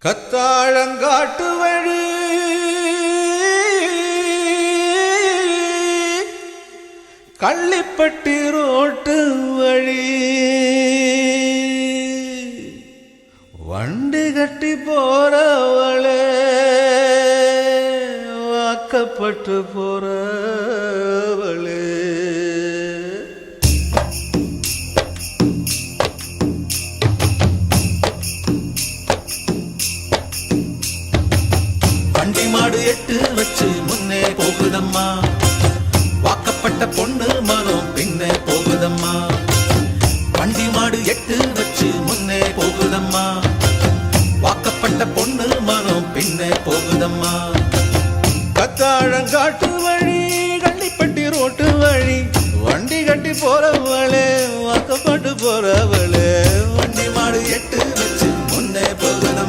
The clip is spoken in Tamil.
கத்தாழங்காட்டு வழி கள்ளிப்பட்டி ரோட்டு வழி வண்டி கட்டி போறவளே வாக்கப்பட்டு போறவளே வண்டி மாடு எட்டு வச்சு முன்னே போகுதம்மா, வாக்கப்பட்ட பொண்ணு மனம் பின்னே போகுதம்மா. வண்டி மாடு எட்டு வச்சு முன்னே போகுதம்மா, வாக்கப்பட்ட பொண்ணு மனம் பின்னே போகுதம்மா. கத்தாழங்காட்டு வழி கள்ளிப்பட்டி ரோட்டு வழி வண்டி கட்டி போறவளே வாக்கப்பட்டு போறவளே வண்டி மாடு எட்டு